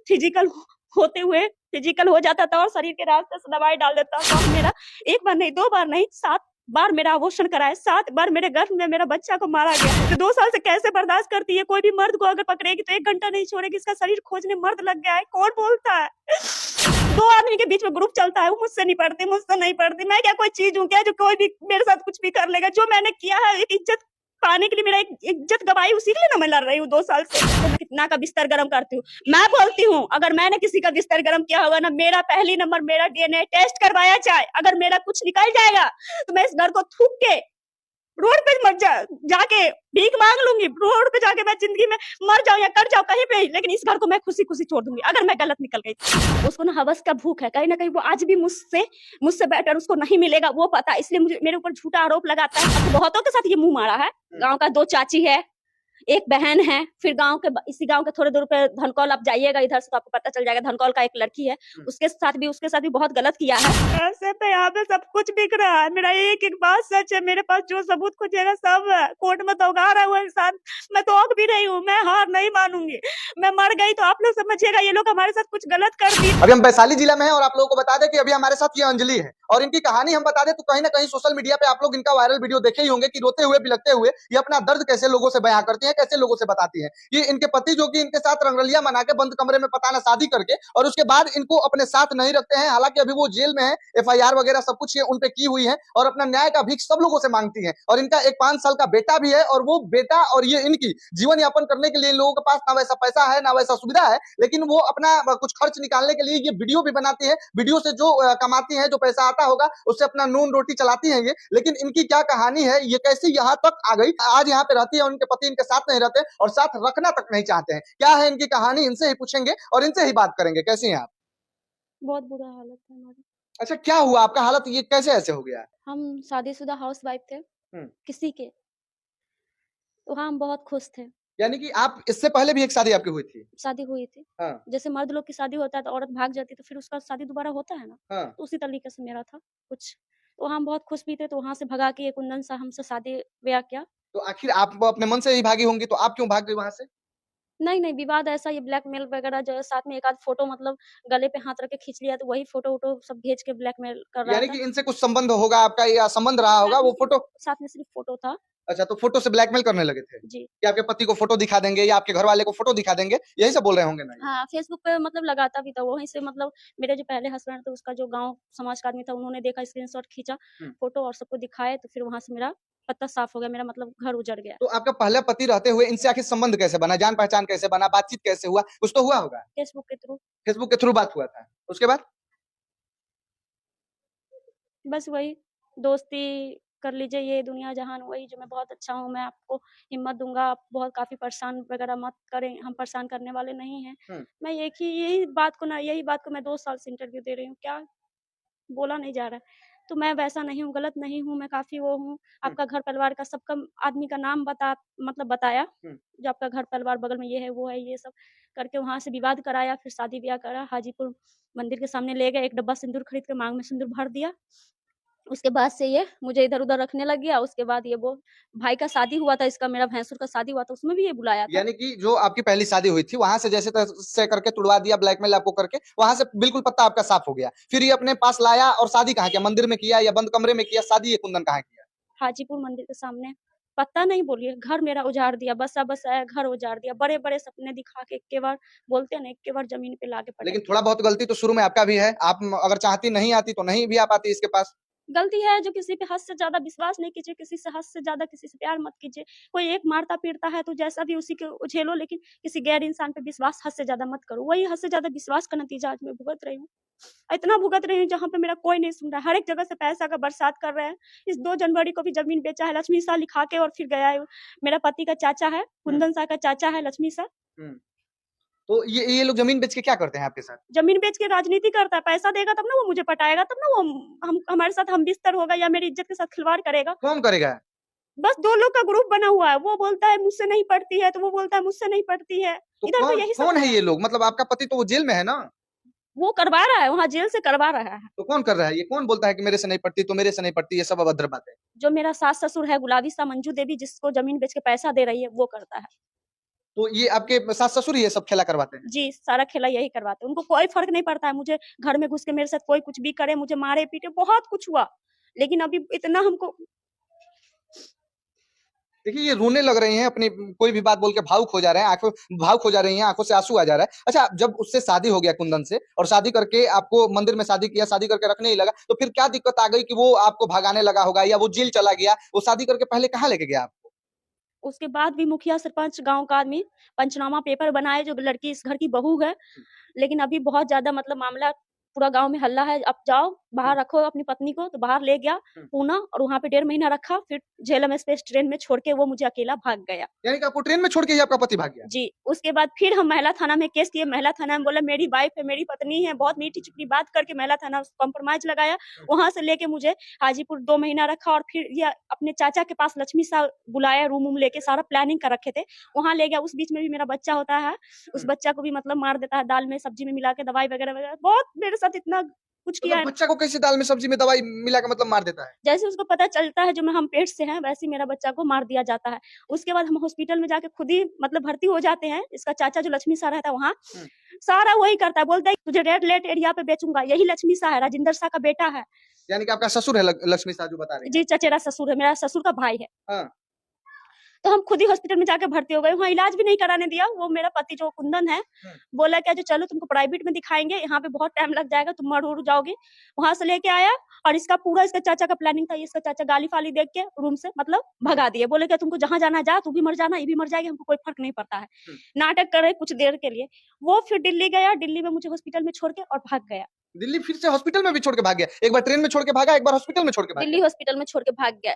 Physical होते हुए physical हो जाता था और शरीर के रास्ते से दवाई डाल देता था। मेरा 1 बार नहीं, 2 बार नहीं, 7 बार मेरा अबॉर्शन कराया, 7 बार मेरे गर्भ में मेरा बच्चा को मारा गया। तो 2 साल से कैसे बर्दाश्त करती है? कोई भी मर्द को अगर पकड़ेगी तो 1 घंटा नहीं छोड़ेगी, इसका शरीर खोजने मर्द लग गया है, कौन बोलता है? 2 आदमी के बीच में ग्रुप चलता है, वो मुझसे नहीं पड़ती, मुझसे नहीं पड़ती। मैं क्या कोई चीज़ हूँ क्या जो कोई भी मेरे साथ कुछ भी कर लेगा? जो मैंने किया है एक इज़्ज़त पाने के लिए, मेरा एक इज़्ज़त गँवाई, उसी के लिए ना मैं लड़ रही हूँ 2 साल से। तो मैं कितना का बिस्तर गरम करती हूँ। मैं बोलती हूँ अगर मैंने किसी का बिस्तर गरम किया होगा ना, मेरा पहली नंबर मेरा डीएनए टेस्ट करवाया जाए। अगर मेरा कुछ निकल जाएगा तो मैं इस घर को थूक के रोड पे मर जाके भीख मांग लूंगी। रोड पे जाके मैं जिंदगी में मर जाऊं या कर जाऊं कहीं पे, लेकिन इस घर को मैं खुशी खुशी छोड़ दूंगी अगर मैं गलत निकल गई। उसको ना हवस का भूख है, कहीं ना कहीं वो आज भी मुझसे बेटर उसको नहीं मिलेगा, वो पता, इसलिए मुझे मेरे ऊपर झूठा आरोप लगाता है। अब बहुतों के साथ ये मुंह मारा है। गांव का 2 चाची है, एक बहन है, फिर इसी गांव के थोड़े दूर पे धनकौल आप जाइएगा इधर से तो आपको पता चल जाएगा, धनकौल का एक लड़की है, उसके साथ भी बहुत गलत किया है। ऐसे तो यहाँ पे सब कुछ बिक रहा है, मेरा एक बात सच है, मेरे पास जो सबूत खोजिएगा सब है। कोर्ट में तो उगा रहा है वो इंसान, मैं तो औक भी रही हूँ, मैं हार नहीं मानूंगी। मैं मर गई तो आप लोग समझिएगा ये लोग हमारे साथ कुछ गलत कर दिए। अभी हम वैशाली जिला में हैं और आप लोगों को बता दें कि अभी हमारे साथ ये अंजलि है और इनकी कहानी हम बता दें तो कहीं ना कहीं सोशल मीडिया पे आप लोग इनका वायरल वीडियो देखे ही होंगे कि रोते हुए बिलखते हुए ये अपना दर्द कैसे लोगों से बयां करती हैं, कैसे लोगों से बताती हैं कि इनके पति जो कि इनके साथ रंगरलिया मना के बंद कमरे में पता ना शादी करके और उसके बाद इनको अपने साथ नहीं रखते हैं। हालांकि अभी वो जेल में है, एफआईआर वगैरह सब कुछ उन पे की हुई है और अपना न्याय का भीख सब लोगों से मांगती है। और इनका एक 5 साल का बेटा भी है और वो बेटा और ये इनकी जीवन यापन करने के लिए इन लोगों के पास ना वैसा पैसा है ना वैसा सुविधा है, लेकिन वो अपना कुछ खर्च निकालने के लिए ये वीडियो भी बनाती है। वीडियो से जो कमाती है, जो पैसा आता होगा उससे अपना नून रोटी चलाती है ये। लेकिन इनकी क्या कहानी है, ये कैसे यहाँ तक आ गई, आज यहाँ पे रहती है, उनके पति इनके साथ नहीं रहते और साथ रखना तक नहीं चाहते हैं। क्या है इनकी कहानी, इनसे ही पूछेंगे और इनसे ही बात करेंगे। कैसी हैं आप? बहुत बुरा हालत है हमारी। अच्छा, क्या हुआ आपका हालत, ये कैसे ऐसे हो गया? हम शादीशुदा हाउसवाइफ थे हम्म। किसी के, तो हाँ हम बहुत खुश थे। यानी कि आप इससे पहले भी एक शादी आपकी हुई थी? शादी हुई थी, हाँ। जैसे मर्द लोग की शादी होता है तो औरत भाग जाती है तो फिर उसका शादी दोबारा होता है ना, हाँ। तो उसी तरीके से मेरा था कुछ। तो हम बहुत खुश भी थे, तो वहाँ से भगा के ये कुंदन सा हमसे शादी ब्याह किया। तो आखिर आप अपने मन से ही भागी होंगी, तो आप क्यों भाग गई वहां से? नहीं, नहीं, विवाद ऐसा, ये ब्लैकमेल वगैरह जो है, साथ में एक आध फ़ोटो मतलब गले पे हाथ रख के खींच लिया, तो वही फ़ोटो-वोटो सब भेज के ब्लैकमेल कर रहा यानी था। कि इनसे कुछ संबंध होगा आपका या संबंध रहा होगा वो फोटो? साथ में सिर्फ़ फ़ोटो था। अच्छा, तो फोटो से ब्लैकमेल करने लगे थे जी। कि आपके पति को फोटो दिखा देंगे या आपके घर वाले को फोटो दिखा देंगे, यही सब बोल रहे होंगे ना ये? हाँ, फ़ेसबुक पे मतलब लगाता भी था, वहीं से मतलब मेरे जो पहले हस्बैंड थे, उसका जो गाँव समाज का आदमी था, उन्होंने देखा, स्क्रीनशॉट खींचा, हुँ। फ़ोटो और सबको दिखाए, तो फिर वहाँ से मेरा पत्ता साफ़ हो गया, मेरा मतलब घर उजड़ गया। तो आपका पहला पति रहते हुए इनसे आखिर संबंध कैसे बना? जान-पहचान कैसे बना? बातचीत कैसे हुआ? कुछ तो हुआ होगा? फ़ेसबुक के थ्रू। फेसबुक के थ्रू बात हुआ था। उसके बाद? बस वही दोस्ती कर लीजिए, ये दुनिया जहान वही, जो मैं बहुत अच्छा हूँ, मैं आपको हिम्मत दूँगा, आप बहुत काफ़ी परेशान वगैरह मत करें, हम परेशान करने वाले नहीं हैं। हुँ। मैं यही बात को मैं 2 साल से इंटरव्यू दे रही हूँ, क्या बोला नहीं जा रहा है। तो मैं वैसा नहीं हूँ, गलत नहीं हूँ, मैं काफ़ी वो हूँ, हुँ। आपका घर परिवार का सबका आदमी का नाम बताया, हुँ। जो आपका घर परिवार बगल में ये है, वो है, ये सब करके वहाँ से विवाद कराया, फिर शादी-ब्याह करा, हाजीपुर मंदिर के सामने ले गए, 1 डब्बा सिंदूर खरीद के माँग में सिंदूर भर दिया। उसके बाद से ये मुझे इधर-उधर रखने लग गया, उसके बाद ये वो भाई का शादी हुआ था इसका, मेरा भैंसुर का शादी हुआ था, उसमें भी ये बुलाया था। यानी कि जो आपकी पहली शादी हुई थी, वहाँ से जैसे तैसे करके तुड़वा दिया, ब्लैकमेल आपको करके, वहाँ से बिल्कुल पत्ता आपका साफ हो गया। फिर ये अपने पास लाया और शादी कहाँ किया? मंदिर में किया या बंद कमरे में किया? शादी ये कुंदन कहाँ किया? हाजीपुर मंदिर के सामने, पता नहीं बोलिए, घर मेरा उजाड़ दिया, बसा-बसाया घर उजाड़ दिया, बड़े-बड़े सपने दिखा के इक्के बार बोलते हैं ना, इक्के बार ज़मीन पे लाके पटक लेकिन दिया। थोड़ा बहुत गलती तो शुरू में आपका भी है। आप अगर चाहती नहीं आती तो नहीं भी आ पाती इसके पास। गलती है जो किसी पे हद से ज़्यादा विश्वास नहीं कीजिए, किसी से हद से ज़्यादा किसी से प्यार मत कीजिए। कोई एक मारता-पीटता है तो जैसा भी उसी को झेलो, लेकिन किसी गैर इंसान पे विश्वास हद से ज़्यादा मत करो। वही हद से ज़्यादा विश्वास का नतीजा आज मैं भुगत रही हूँ। इतना भुगत रही हूँ जहाँ पे मेरा कोई नहीं सुन रहा है। हर एक जगह से पैसा का बरसात कर रहे हैं। इस 2 जनवरी को भी ज़मीन बेचा है, लक्ष्मी शाह लिखा के और फिर गया है। मेरा पति का चाचा है, हुँ। कुंदन शाह का चाचा है लक्ष्मी शाह। हुँ। तो ये लोग ज़मीन बेच के क्या करते हैं आपके साथ? ज़मीन बेच के राजनीति करता है, पैसा देगा तब ना वो मुझे पटाएगा, तब ना वो हम हमारे साथ हमबिस्तर होगा या मेरी इज़्ज़त के साथ खिलवाड़ करेगा। कौन करेगा? बस 2 लोग का ग्रुप बना हुआ है, वो बोलता है मुझसे नहीं पड़ती है, तो वो बोलता है मुझसे नहीं पड़ती है। तो इधर तो कौन यही सब कौन हो है रहा ये है। लोग? मतलब आपका पति तो वो जेल में है ना? वो करवा रहा है, वहाँ जेल से करवा रहा है। तो कौन कर रहा है? ये कौन बोलता है कि मेरे से नहीं पड़ती, तो मेरे से नहीं पड़ती, ये सब अभद्र बात है। जो मेरा सास-ससुर है गुलाबी सा मंजू देवी, जिसको ज़मीन बेच के पैसा दे रही है, वो करता है। तो ये आपके सास ससुर ये सब खेला करवाते हैं? जी, सारा खेला यही करवाते हैं। उनको कोई फ़र्क नहीं पड़ता है, मुझे घर में घुस के मेरे साथ कोई कुछ भी करे, मुझे मारे-पीटे, बहुत कुछ हुआ। लेकिन अभी इतना हमको देखिए, ये रोने लग रही हैं, अपनी कोई भी बात बोल के भावुक हो जा रहे हैं, भावुक हो जा रही हैं, आँखों से आँसू आ जा रहा है। अच्छा, जब उससे शादी हो गया कुंदन से और शादी करके आपको मंदिर में शादी किया, शादी करके रखने ही लगा, तो फिर क्या दिक्कत आ गई कि वो आपको भगाने लगा होगा या वो जेल चला गया? वो शादी करके पहले कहाँ लेके गया आपको? उसके बाद भी मुखिया, सरपंच, गाँव का आदमी पंचनामा पेपर बनाए, जो लड़की इस घर की बहू है। लेकिन अभी बहुत ज़्यादा मतलब मामला पूरा गाँव में हल्ला है, अब जाओ, बाहर रखो अपनी पत्नी को, तो बाहर ले गया पूना और वहाँ पे 1.5 महीना रखा, फिर झेलम एक्सप्रेस ट्रेन में छोड़ के वो मुझे अकेला भाग गया। यानी कि आपको ट्रेन में छोड़ के ही आपका पति भाग गया? जी, उसके बाद फिर हम महिला थाना में केस किए, महिला थाना में बोला मेरी वाइफ़ है, मेरी पत्नी है, बहुत मीठी-चुपड़ी बात करके महिला थाना कॉम्प्रोमाइज़ लगाया। वहाँ से लेके मुझे हाजीपुर 2 महीना रखा और फिर ये अपने चाचा के पास लक्ष्मी साह बुलाया, रूम-वूम लेके सारा प्लानिंग कर रखे थे। वहाँ ले गया, उस बीच में भी मेरा बच्चा होता है, उस बच्चा को भी मतलब मार देता है, दाल में, सब्जी में मिला के दवाई वगैरह-वगैरह, बहुत मेरे साथ इतना कुछ किया मतलब है। बच्चा को कैसे दाल में सब्जी में दवाई मिला के मतलब मार देता है? जैसे उसको पता चलता है जो मैं हम पेट से हैं, वैसे ही मेरा बच्चा को मार दिया जाता है। उसके बाद हम हॉस्पिटल में जाके खुद ही मतलब भर्ती हो जाते हैं। इसका चाचा जो लक्ष्मी शाह रहता है वहाँ, सारा वही करता है, बोलता है तुझे रेड लाइट एरिया पे बेचूँगा। यही लक्ष्मी शाह है, राजेंद्र शाह का बेटा है। यानी कि आपका ससुर है लक्ष्मी साह जो बता रही हैं? जी, चचेरा ससुर है, मेरा ससुर का भाई है। हाँ। तो हम खुद ही हॉस्पिटल में जाके भर्ती हो गए, वहाँ इलाज भी नहीं कराने दिया। वो मेरा पति जो कुंदन है, बोला क्या जो चलो तुमको प्राइवेट में दिखाएँगे, यहाँ पे बहुत टाइम लग जाएगा, तुम मर-उर जाओगे। वहाँ से लेके आया और इसका पूरा इसका चाचा का प्लानिंग था, ये इसका चाचा गाली-फाली देख के रूम से मतलब भगा दिए। बोले क्या तुमको जहाँ जाना है जा, तू भी मर जाना, ये भी मर जाएगी, हमको कोई फ़र्क नहीं पड़ता है। नाटक करे कुछ देर के लिए। वो फिर दिल्ली गया, दिल्ली में मुझे हॉस्पिटल में छोड़ के और भाग गया। दिल्ली फिर से हॉस्पिटल में भी छोड़ के भाग गया? एक बार ट्रेन में छोड़ के भागा, एक बार हॉस्पिटल में छोड़ के भाग दिल्ली गया। हॉस्पिटल में छोड़ के भाग गया।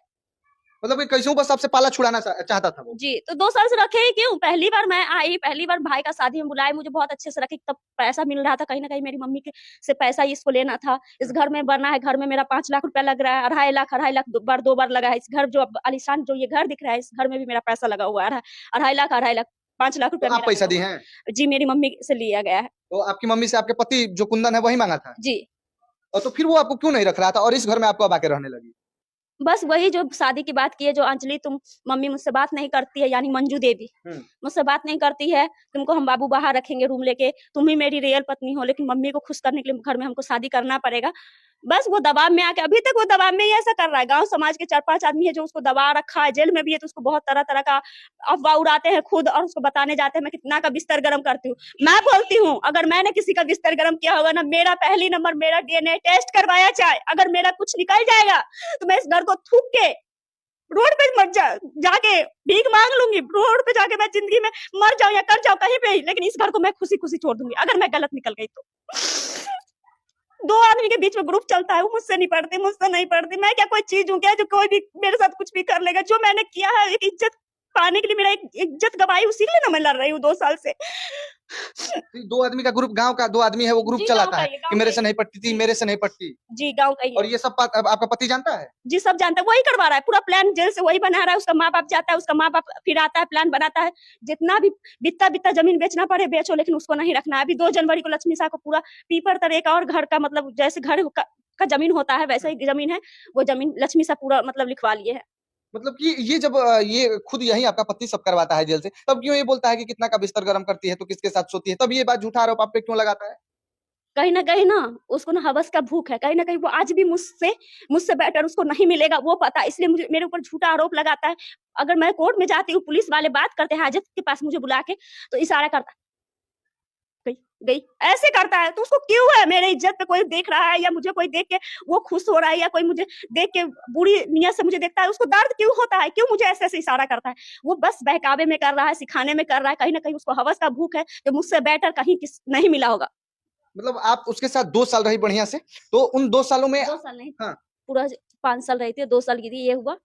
मतलब कि कैसे बस आपसे पाला छुड़ाना चाहता था वो? जी, तो 2 साल से रखे ही क्यों? पहली बार मैं आई, पहली बार भाई का शादी में बुलाए, मुझे बहुत अच्छे से रखे, तब पैसा मिल रहा था, कहीं न कहीं मेरी मम्मी के से पैसा इसको लेना था। इस घर में बनना है, घर में मेरा 5 लाख रुपया लग रहा है, अढ़ाई लाख 2 बार लगा है। इस घर जो अब आलीशान जो ये घर दिख रहा है, इस घर में भी मेरा पैसा लगा हुआ है। अढ़ाई लाख 5 लाख तो रुपया आप मेरा पैसा लगा दिए हुआ है। हैं? जी, मेरी मम्मी से लिया गया है। तो आपकी मम्मी से आपके पति जो कुंदन है वही माँगा था? जी। और तो फिर वो आपको क्यों नहीं रख रहा था और इस घर में आपको अब आके रहने लगी? बस वही जो शादी की बात की है, जो अंजलि तुम मम्मी मुझसे बात नहीं करती है, यानी मंजू देवी, मुझसे बात नहीं करती है, तुमको हम बाबू बाहर रखेंगे रूम लेके, तुम ही मेरी रियल पत्नी हो, लेकिन मम्मी को खुश करने के लिए घर में हमको शादी करना पड़ेगा। बस वो दबाव में आके अभी तक वो दबाव में ही ऐसा कर रहा है। गाँव समाज के 4-5 आदमी है जो उसको दबा रखा है, जेल में भी है तो उसको बहुत तरह-तरह का अफ़वाह उड़ाते हैं खुद और उसको बताने जाते हैं मैं कितना का बिस्तर गरम करती हूँ। मैं बोलती हूँ अगर मैंने किसी का बिस्तर गरम किया होगा ना, मेरा पहली नंबर मेरा डीएनए टेस्ट करवाया जाए, अगर मेरा कुछ निकल जाएगा, तो मैं इस घर को थूक के रोड पे मर जाके भीख मांग लूंगी, रोड पे जाके मैं जिंदगी में मर जाऊं या कर जाऊं कहीं पे ही, लेकिन इस घर को मैं खुशी-खुशी छोड़ दूंगी अगर मैं गलत निकल गई तो। 2 आदमी के बीच में ग्रुप चलता है, वो मुझसे नहीं पड़ती। मैं क्या कोई चीज़ हूँ क्या जो कोई भी मेरे साथ कुछ भी कर लेगा? जो मैंने किया है एक इज्जत पाने के लिए मेरा एक इज्जत गँवाई उसी के लिए ना मैं लड़ रही हूँ 2 साल से। 2 आदमी का ग्रुप, गाँव का 2 आदमी है वो ग्रुप जी, गाँव चलाता का है ही है, कि गाँव मेरे का से ही। नहीं पटती थी, मेरे से नहीं पटती। जी, गाँव का ही और है। ये सब बात अब आपका पति जानता है? जी, सब जानता है, वही करवा रहा है, पूरा प्लान जेल से वही बना रहा है, उसका माँ-बाप जाता है, उसका माँ-बाप फिर आता है, प्लान बनाता है, जितना भी बित्ता-बित्ता ज़मीन बेचना पड़े बेचो, लेकिन उसको नहीं रखना है। अभी 2 जनवरी को लक्ष्मी शाह को पूरा पीपर तर एक और घर का मतलब जैसे घर का ज़मीन होता है, वैसे ही ज़मीन है, वो ज़मीन लक्ष्मी शाह पूरा मतलब लिखवा लिए है। मतलब कि ये जब ये खुद यही आपका पति सब करवाता है जेल से, तब क्यों ये बोलता है कि कितना का बिस्तर गरम करती है, तो किसके साथ सोती है? तब ये बात झूठा आरोप आप पे क्यों लगाता है? कहीं न कहीं ना उसको ना हवस का भूख है, कहीं न कहीं वो आज भी मुझसे बेटर उसको नहीं मिलेगा, वो पता है, इसलिए मुझे मेरे ऊपर झूठा आरोप लगाता है। अगर मैं कोर्ट में जाती हूँ, पुलिस वाले बात करते हैं हाजत के पास मुझे बुला के, तो इशारा करता है, गई, गई, ऐसे करता है, तो उसको क्यों है मेरे इज़्ज़त पे कोई देख रहा है या मुझे कोई देख के वो खुश हो रहा है या कोई मुझे देख के बुरी नियत से मुझे देखता है, उसको दर्द क्यों होता है? क्यों मुझे ऐसे-ऐसे इशारा करता है? वो बस बहकावे में कर रहा है, सिखाने में कर रहा है, कहीं न कहीं उसको हवस का भूख है, जो मुझसे बेटर कहीं नहीं मिला होगा। मतलब आप उसके साथ 2 साल रही बढ़िया से, तो उन 2 सालों में 2 साल नहीं, हाँ, पूरा 5 साल रही थी, 2 साल की थी, ये हुआ।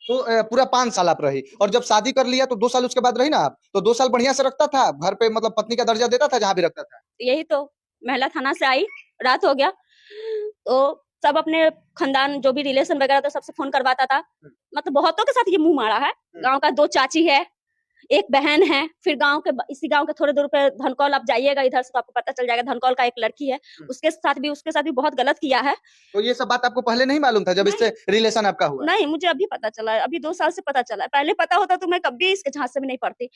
तो पूरा 5 साल आप रही और जब शादी कर लिया तो 2 साल उसके बाद रही ना आप, तो 2 साल बढ़िया से रखता था, घर पे मतलब पत्नी का दर्जा देता था जहाँ भी रखता था? यही तो महिला थाना से आई, रात हो गया, तो सब अपने खानदान जो भी रिलेशन वगैरह था सबसे फ़ोन करवाता था। मतलब बहुतों के साथ ये मुँह मारा है। गाँव का 2 चाची है, एक बहन है, फिर इसी गाँव के थोड़े दूर पे धनकौल आप जाइएगा इधर से तो आपको पता चल जाएगा, धनकौल का एक लड़की है, उसके साथ भी बहुत गलत किया है। तो ये सब बात आपको पहले नहीं मालूम था जब इससे रिलेशन आपका हुआ? नहीं, मुझे अभी पता चला है, अभी 2 साल से पता चला है। पहले पता होता तो मैं कभी इसके झांसे में नहीं पड़ती।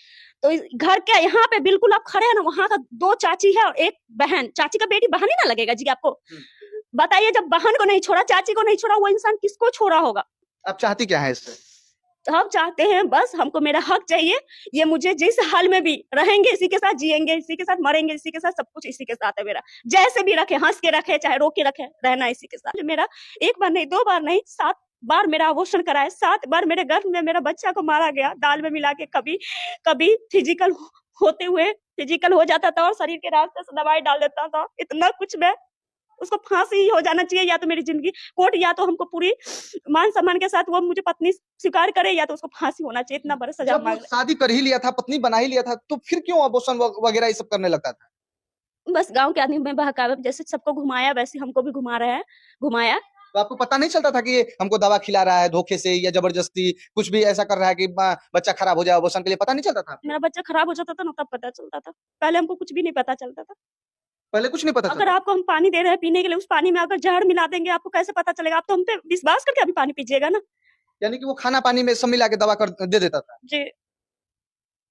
तो घर के यहाँ पे बिल्कुल आप खड़े हैं ना, वहाँ का 2 चाची है और 1 बहन। चाची का बेटी बहन ही ना लगेगा जी आपको? बताइए, जब बहन को नहीं छोड़ा, चाची को नहीं छोड़ा, वो इंसान किसको छोड़ा होगा? आप चाहती क्या है इससे? हम चाहते हैं बस हमको मेरा हक चाहिए। ये मुझे जिस हाल में भी रहेंगे, इसी के साथ जिएंगे, इसी के साथ मरेंगे, इसी के साथ सब कुछ इसी के साथ है मेरा। जैसे भी रखे, हंस के रखे, चाहे रो के रखे, रहना इसी के साथ। मेरा 1 बार नहीं, 2 बार नहीं, 7 बार मेरा अबॉर्शन कराया, 7 बार मेरे गर्भ में मेरा बच्चा को मारा गया, दाल में मिला के। कभी फिजिकल होते हुए फिजिकल हो जाता था और शरीर के रास्ते से दवाई डाल देता था। इतना कुछ मैं उसको फांसी ही हो जाना चाहिए, या तो मेरी जिंदगी कोर्ट, या तो हमको पूरी मान सम्मान के साथ वो मुझे पत्नी स्वीकार करे, या तो उसको फांसी होना चाहिए। इतना बड़ा सजा जब वो मांग रहा शादी कर ही लिया था, पत्नी बना ही लिया था, तो फिर क्यों अबॉर्शन वगैरह ये सब करने लगता था? है। बस गांव के आदमी में बहकावे, जैसे सबको घुमाया वैसे हमको भी घुमा रहे हैं, घुमाया। तो आपको पता नहीं चलता था कि ये हमको दवा खिला रहा है धोखे से या जबरदस्ती कुछ भी ऐसा कर रहा है कि बच्चा खराब हो जाए अबॉर्शन के लिए? पता नहीं चलता था? मेरा बच्चा खराब हो जाता था ना, तब पता चलता था। पहले हमको कुछ भी नहीं पता चलता था। पहले कुछ नहीं पता अगर चलता? आपको हम पानी दे रहे हैं पीने के लिए, उस पानी में अगर जहर मिला देंगे, आपको कैसे पता चलेगा? आप तो हम पे विश्वास करके अभी पानी पीजिएगा ना। यानी कि वो खाना पानी में सब मिला के दवा कर दे देता था। जी।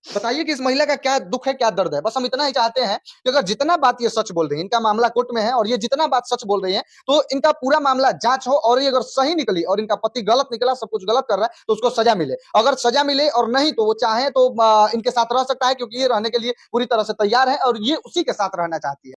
बताइए कि इस महिला का क्या दुख है, क्या दर्द है? बस हम इतना ही चाहते हैं कि अगर जितना बात ये सच बोल रही है, इनका मामला कोर्ट में है और ये जितना बात सच बोल रही है, तो इनका पूरा मामला जांच हो और ये अगर सही निकली और इनका पति गलत निकला, सब कुछ गलत कर रहा है, तो उसको सजा मिले। अगर सजा मिले और नहीं तो वो चाहे तो इनके साथ रह सकता है, क्योंकि ये रहने के लिए पूरी तरह से तैयार है और ये उसी के साथ रहना चाहती है।